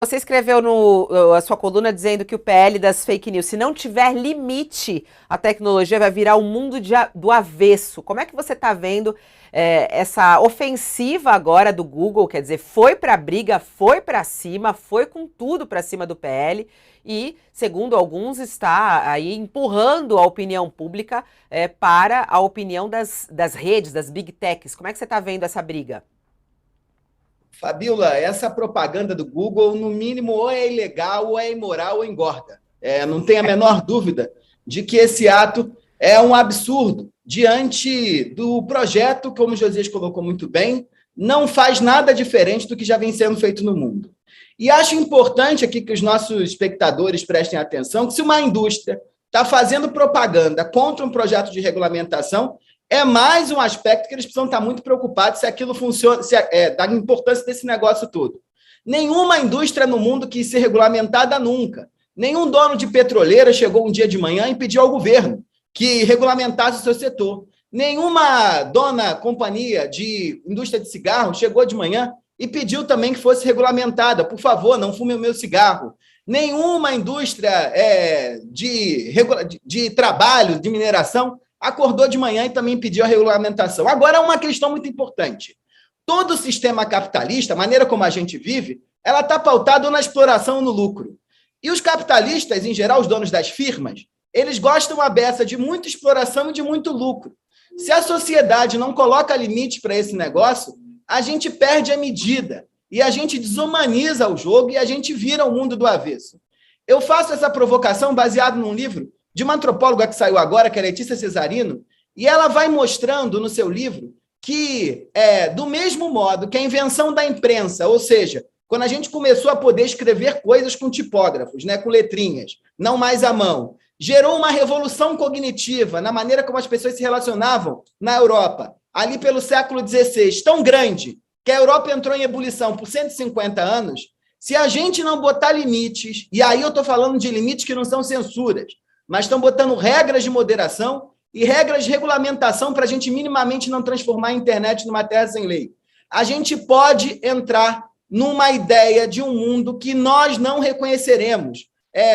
Você escreveu a sua coluna dizendo que o PL das fake news, se não tiver limite, a tecnologia vai virar o mundo do avesso. Como é que você está vendo essa ofensiva agora do Google? Quer dizer, foi para a briga, foi para cima, foi com tudo para cima do PL e, segundo alguns, está aí empurrando a opinião pública para a opinião das redes, das big techs. Como é que você está vendo essa briga? Fabíola, essa propaganda do Google, no mínimo, ou é ilegal, ou é imoral, ou engorda. Não tem a menor dúvida de que esse ato é um absurdo diante do projeto, como o Josias colocou muito bem, não faz nada diferente do que já vem sendo feito no mundo. E acho importante aqui que os nossos espectadores prestem atenção que se uma indústria está fazendo propaganda contra um projeto de regulamentação, é mais um aspecto que eles precisam estar muito preocupados se aquilo funciona, da importância desse negócio todo. Nenhuma indústria no mundo quis ser regulamentada nunca. Nenhum dono de petroleira chegou um dia de manhã e pediu ao governo que regulamentasse o seu setor. Nenhuma companhia de indústria de cigarro chegou de manhã e pediu também que fosse regulamentada. Por favor, não fume o meu cigarro. Nenhuma indústria de trabalho, de mineração, acordou de manhã e também pediu a regulamentação. Agora, uma questão muito importante. Todo o sistema capitalista, a maneira como a gente vive, ela está pautada na exploração e no lucro. E os capitalistas, em geral, os donos das firmas, eles gostam à beça de muita exploração e de muito lucro. Se a sociedade não coloca limite para esse negócio, a gente perde a medida e a gente desumaniza o jogo e a gente vira o mundo do avesso. Eu faço essa provocação baseado num livro de uma antropóloga que saiu agora, que é Letícia Cesarino, e ela vai mostrando no seu livro que, do mesmo modo que a invenção da imprensa, ou seja, quando a gente começou a poder escrever coisas com tipógrafos, com letrinhas, não mais à mão, gerou uma revolução cognitiva na maneira como as pessoas se relacionavam na Europa, ali pelo século XVI, tão grande que a Europa entrou em ebulição por 150 anos. Se a gente não botar limites, e aí eu estou falando de limites que não são censuras, mas estão botando regras de moderação e regras de regulamentação para a gente minimamente não transformar a internet numa terra sem lei. A gente pode entrar numa ideia de um mundo que nós não reconheceremos,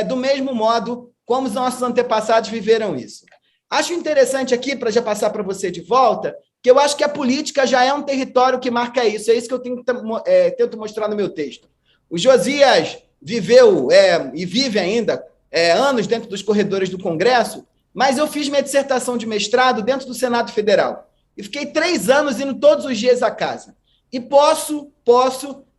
do mesmo modo como os nossos antepassados viveram isso. Acho interessante aqui, para já passar para você de volta, que eu acho que a política já é um território que marca isso. É isso que eu tento mostrar no meu texto. O Josias viveu e vive ainda anos dentro dos corredores do Congresso, mas eu fiz minha dissertação de mestrado dentro do Senado Federal. E fiquei 3 anos indo todos os dias à casa. E posso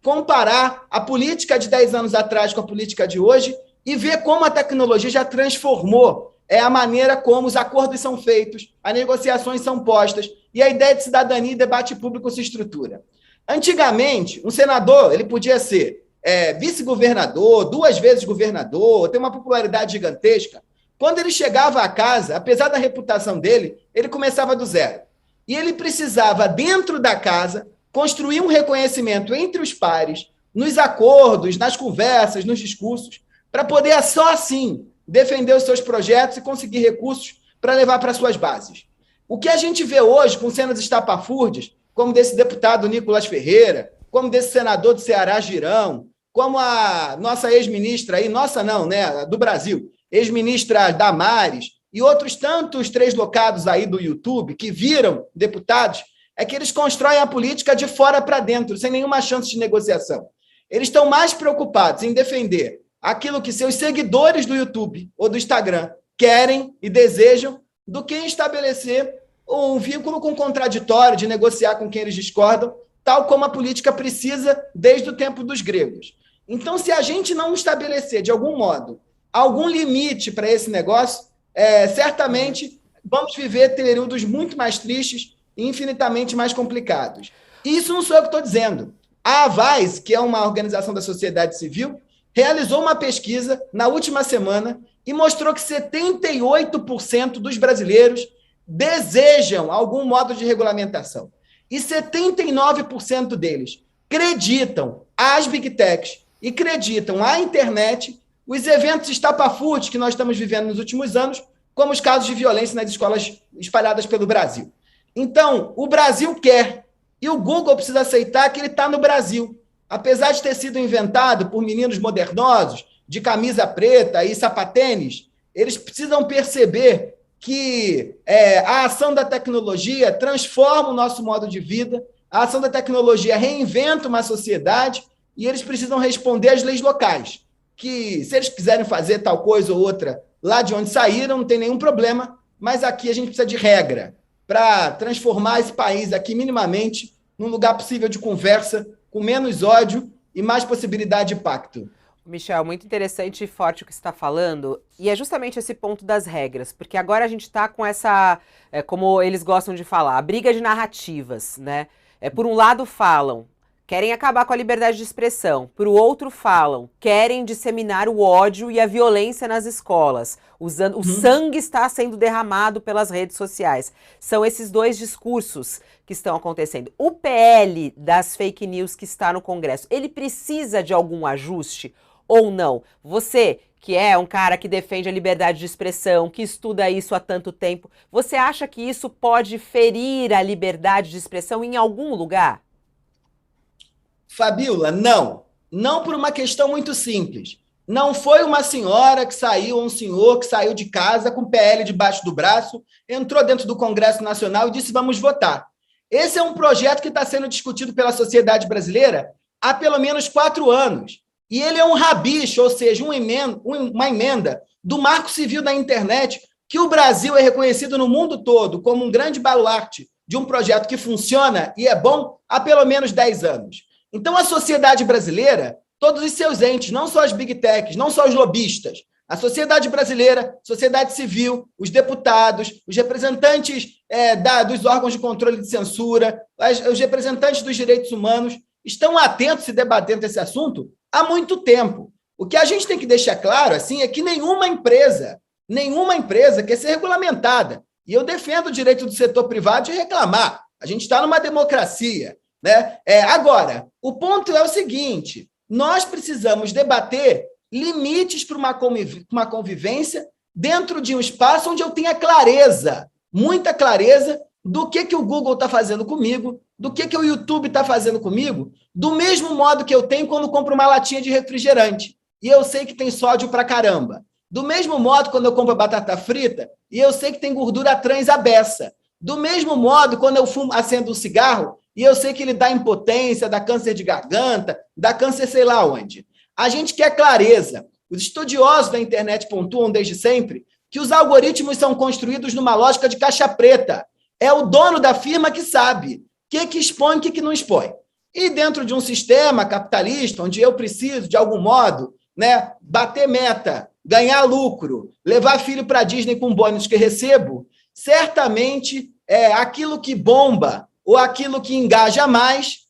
comparar a política de 10 anos atrás com a política de hoje e ver como a tecnologia já transformou a maneira como os acordos são feitos, as negociações são postas e a ideia de cidadania e debate público se estrutura. Antigamente, um senador ele podia ser vice-governador, 2 vezes governador, ter uma popularidade gigantesca. Quando ele chegava à casa, apesar da reputação dele, ele começava do zero. E ele precisava, dentro da casa, construir um reconhecimento entre os pares, nos acordos, nas conversas, nos discursos, para poder, só assim, defender os seus projetos e conseguir recursos para levar para suas bases. O que a gente vê hoje com cenas estapafúrdias, como desse deputado Nicolas Ferreira, como desse senador do Ceará, Girão, como a nossa ex-ministra, do Brasil, ex-ministra Damares, e outros tantos translocados aí do YouTube, que viram deputados, é que eles constroem a política de fora para dentro, sem nenhuma chance de negociação. Eles estão mais preocupados em defender aquilo que seus seguidores do YouTube ou do Instagram querem e desejam, do que em estabelecer um vínculo com contraditório, de negociar com quem eles discordam, tal como a política precisa desde o tempo dos gregos. Então, se a gente não estabelecer, de algum modo, algum limite para esse negócio, certamente vamos viver períodos muito mais tristes e infinitamente mais complicados. E isso não sou eu que estou dizendo. A AVAIS, que é uma organização da sociedade civil, realizou uma pesquisa na última semana e mostrou que 78% dos brasileiros desejam algum modo de regulamentação. E 79% deles acreditam às Big Techs e acreditam à internet os eventos estapafúrdios que nós estamos vivendo nos últimos anos, como os casos de violência nas escolas espalhadas pelo Brasil. Então, o Brasil quer, e o Google precisa aceitar que ele está no Brasil. apesar de ter sido inventado por meninos modernosos, de camisa preta e sapatênis, eles precisam perceber que a ação da tecnologia transforma o nosso modo de vida, a ação da tecnologia reinventa uma sociedade e eles precisam responder às leis locais, que se eles quiserem fazer tal coisa ou outra lá de onde saíram, não tem nenhum problema, mas aqui a gente precisa de regra para transformar esse país aqui minimamente num lugar possível de conversa, com menos ódio e mais possibilidade de pacto. Michel, muito interessante e forte o que você está falando, e é justamente esse ponto das regras, porque agora a gente está com essa, como eles gostam de falar, a briga de narrativas, né? Por um lado falam, querem acabar com a liberdade de expressão, por outro falam, querem disseminar o ódio e a violência nas escolas, usando o sangue está sendo derramado pelas redes sociais. São esses dois discursos que estão acontecendo. O PL das fake news que está no Congresso, ele precisa de algum ajuste ou não? Você, que é um cara que defende a liberdade de expressão, que estuda isso há tanto tempo, você acha que isso pode ferir a liberdade de expressão em algum lugar? Fabíola, não. Não por uma questão muito simples. Não foi uma senhora que saiu, ou um senhor que saiu de casa com o PL debaixo do braço, entrou dentro do Congresso Nacional e disse vamos votar. Esse é um projeto que está sendo discutido pela sociedade brasileira há pelo menos 4 anos. E ele é um rabicho, ou seja, uma emenda do Marco Civil da Internet, que o Brasil é reconhecido no mundo todo como um grande baluarte de um projeto que funciona e é bom há pelo menos 10 anos. Então, a sociedade brasileira, todos os seus entes, não só as big techs, não só os lobistas, a sociedade brasileira, sociedade civil, os deputados, os representantes dos órgãos de controle de censura, os representantes dos direitos humanos, estão atentos e debatendo esse assunto há muito tempo. O que a gente tem que deixar claro assim, é que nenhuma empresa quer ser regulamentada. E eu defendo o direito do setor privado de reclamar. A gente está numa democracia. Né? Agora, o ponto é o seguinte, nós precisamos debater limites para uma convivência dentro de um espaço onde eu tenha clareza, muita clareza, do que o Google está fazendo comigo, do que o YouTube está fazendo comigo, do mesmo modo que eu tenho quando compro uma latinha de refrigerante e eu sei que tem sódio pra caramba. Do mesmo modo quando eu compro batata frita e eu sei que tem gordura trans à beça. Do mesmo modo quando eu acendo um cigarro e eu sei que ele dá impotência, dá câncer de garganta, dá câncer sei lá onde. A gente quer clareza. Os estudiosos da internet pontuam desde sempre que os algoritmos são construídos numa lógica de caixa preta. É o dono da firma que sabe o que expõe e o que não expõe. E dentro de um sistema capitalista, onde eu preciso, de algum modo, né, bater meta, ganhar lucro, levar filho para a Disney com bônus que recebo, certamente aquilo que bomba ou aquilo que engaja mais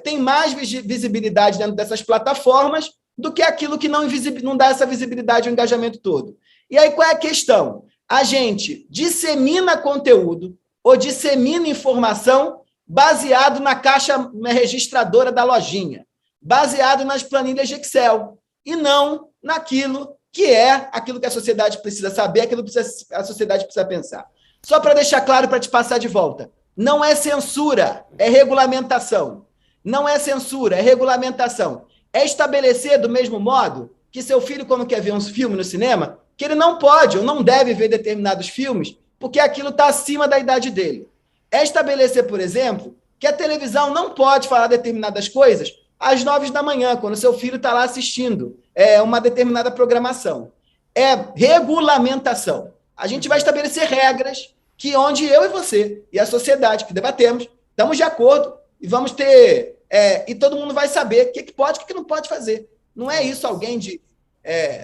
tem mais visibilidade dentro dessas plataformas do que aquilo que não dá essa visibilidade, o engajamento todo. E aí qual é a questão? A gente dissemina conteúdo ou dissemina informação baseado na caixa registradora da lojinha, baseado nas planilhas de Excel, e não naquilo que a sociedade precisa saber, aquilo que a sociedade precisa pensar. Só para deixar claro, para te passar de volta, não é censura, é regulamentação. Não é censura, é regulamentação. É estabelecer do mesmo modo que seu filho, quando quer ver um filme no cinema, que ele não pode ou não deve ver determinados filmes, porque aquilo está acima da idade dele. É estabelecer, por exemplo, que a televisão não pode falar determinadas coisas às 9 da manhã, quando seu filho está lá assistindo uma determinada programação. É regulamentação. A gente vai estabelecer regras que onde eu e você e a sociedade que debatemos estamos de acordo e vamos ter... e todo mundo vai saber o que pode e o que não pode fazer. Não é isso alguém de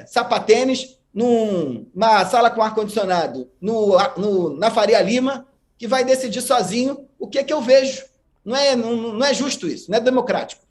sapatênis numa sala com ar-condicionado na Faria Lima que vai decidir sozinho o que eu vejo. Não é justo isso, não é democrático.